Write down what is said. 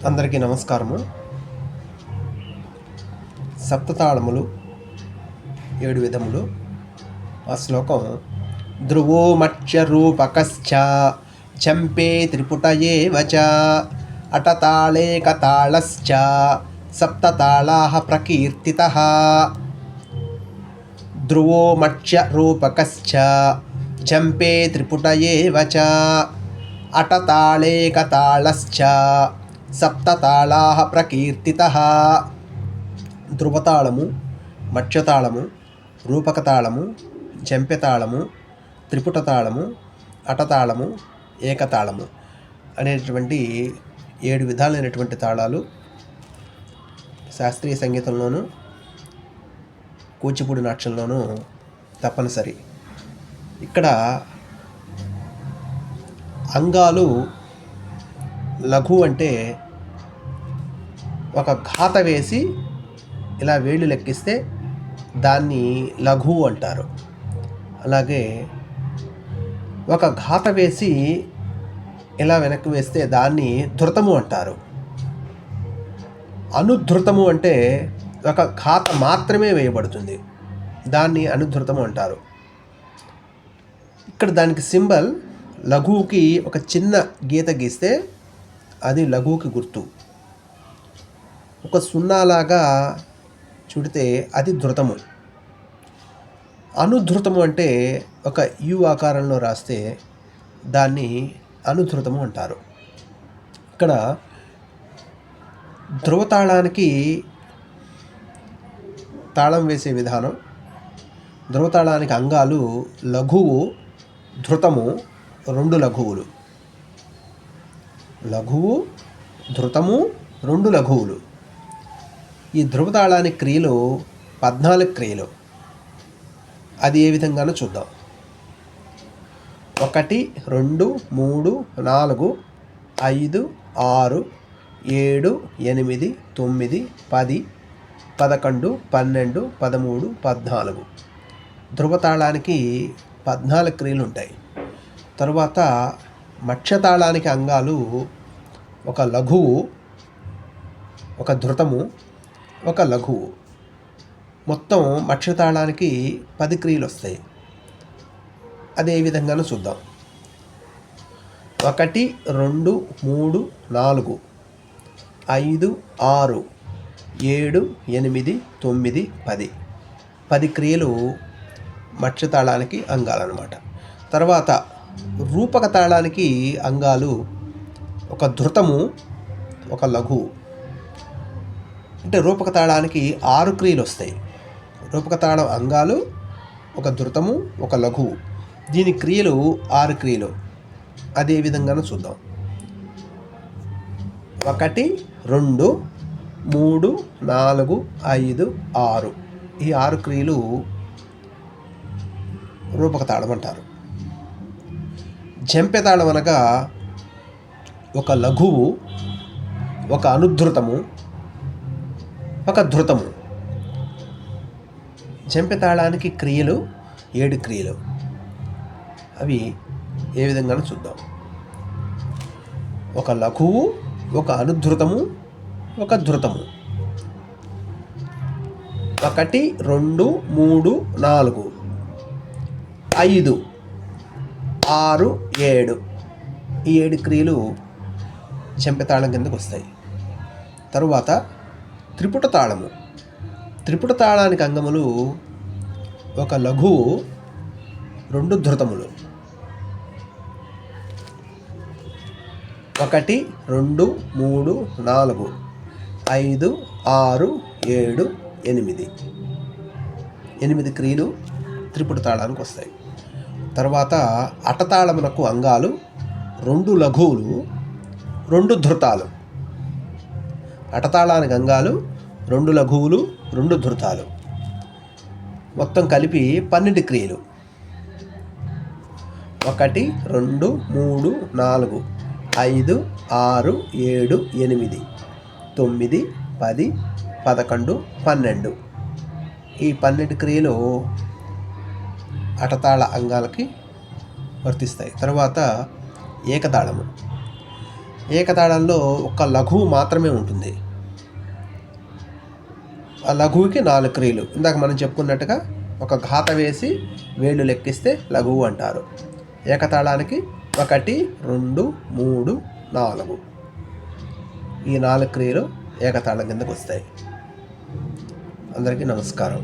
అందరికీ నమస్కారము. సప్తతాళములు 7 విధములు. ఆ శ్లోకం ధ్రువో మత్స్య రూపకశ్చ చంపే త్రిపుటయేవ చ అటతాళేకతాళశ్చ సప్తతాళాః ప్రకీర్తితః. ధ్రువో మత్స్య రూపకశ్చ చంపే త్రిపుటయేవ చ అటతాళేకతాళశ్చ సప్తతాళాః ప్రకీర్తితః. ధ్రువతాళము, మత్స్యతాళము, రూపకతాళము, జంపెతాళము, త్రిపుటతాళము, అటతాళము, ఏకతాళము అనేటువంటి 7 విధాలైనటువంటి తాళాలు శాస్త్రీయ సంగీతంలోనూ కూచిపూడి నాట్యంలోనూ తప్పనిసరి. ఇక్కడ అంగాలు లఘు అంటే ఒక ఘాత వేసి ఇలా వేళ్ళు లెక్కిస్తే దాన్ని లఘు అంటారు. అలాగే ఒక ఘాత వేసి ఇలా వెనక్కి వేస్తే దాన్ని ధృతము అంటారు. అనుధృతము అంటే ఒక ఘాత మాత్రమే వేయబడుతుంది, దాన్ని అనుధృతము అంటారు. ఇక్కడ దానికి సింబల్ లఘువుకి ఒక చిన్న గీత గీస్తే అది లఘువుకి గుర్తు. ఒక సున్నాలాగా చుడితే అది ధృతము. అనుధృతము అంటే ఒక యు ఆకారంలో రాస్తే దాన్ని అనుధృతము అంటారు. ఇక్కడ ధ్రువతాళానికి తాళం వేసే విధానం, ధ్రువతాళానికి అంగాలు లఘువు, ధృతము, 2 లఘువులు. లఘువు, ధృతము, 2 లఘువులు. ఈ ధ్రువతాళానికి క్రియలు 14 క్రియలు. అది ఏ విధంగానో చూద్దాం. 1, 2, 3, 4, 5, 6, 7, 8, 9, 10, 11, 12, 13, 14. ధ్రువతాళానికి 14 క్రియలు ఉంటాయి. తరువాత మత్స్యతాళానికి అంగాలు ఒక లఘువు, ఒక ధృతము, ఒక లఘువు. మొత్తం మత్స్యతాళానికి 10 క్రియలు వస్తాయి. అదే విధంగానూ చూద్దాం. 1, 2, 3, 4, 5, 6, 7, 8, 9, 10. 10 క్రియలు మత్స్యతాళానికి అంగాలన్నమాట. తర్వాత రూపకతాళానికి అంగాలు ఒక ధృతము, ఒక లఘువు. అంటే రూపకతాళానికి 6 క్రియలు వస్తాయి. రూపకతాళం అంగాలు ఒక ధృతము, ఒక లఘువు. దీని క్రియలు 6 క్రియలు. అదే విధంగానూ చూద్దాం. 1, 2, 3, 4, 5, 6. ఈ 6 క్రియలు రూపకతాళం అంటారు. జంపెతాళం అనగా ఒక లఘువు, ఒక అనుధృతము, ఒక ధృతము. జంపెతాళానికి క్రియలు 7 క్రియలు. అవి ఏ విధంగానూ చూద్దాం. ఒక లఘువు, ఒక అనుధృతము, ఒక ధృతము. 1, 2, 3, 4, 5, 6, 7. ఈ 7 క్రియలు చెంపెతాళం కిందకు వస్తాయి. తరువాత త్రిపుటతాళము. త్రిపుటతాళానికి అంగములు ఒక లఘువు, 2 ధృతములు. 1, 2, 3, 4, 5, 6, 7, 8. 8 క్రియలు త్రిపుటతాళానికి వస్తాయి. తర్వాత అటతాళమునకు అంగాలు 2 లఘువులు, 2 ధృతాలు. అటతాళానికి అంగాలు 2 లఘువులు, 2 ధృతాలు. మొత్తం కలిపి 12 క్రియలు. 1, 2, 3, 4, 5, 6, 7, 8, 9, 10, 11, 12. ఈ 12 క్రియలు అటతాళ అంగాలకి వర్తిస్తాయి. తర్వాత ఏకతాళము. ఏకతాళంలో ఒక లఘువు మాత్రమే ఉంటుంది. ఆ లఘువుకి 4 క్రియలు. ఇందాక మనం చెప్పుకున్నట్టుగా ఒక ఘాత వేసి వేళ్ళు లెక్కిస్తే లఘువు అంటారు. ఏకతాళానికి 1, 2, 3, 4 ఈ 4 క్రియలు ఏకతాళం కిందకు వస్తాయి. అందరికీ నమస్కారం.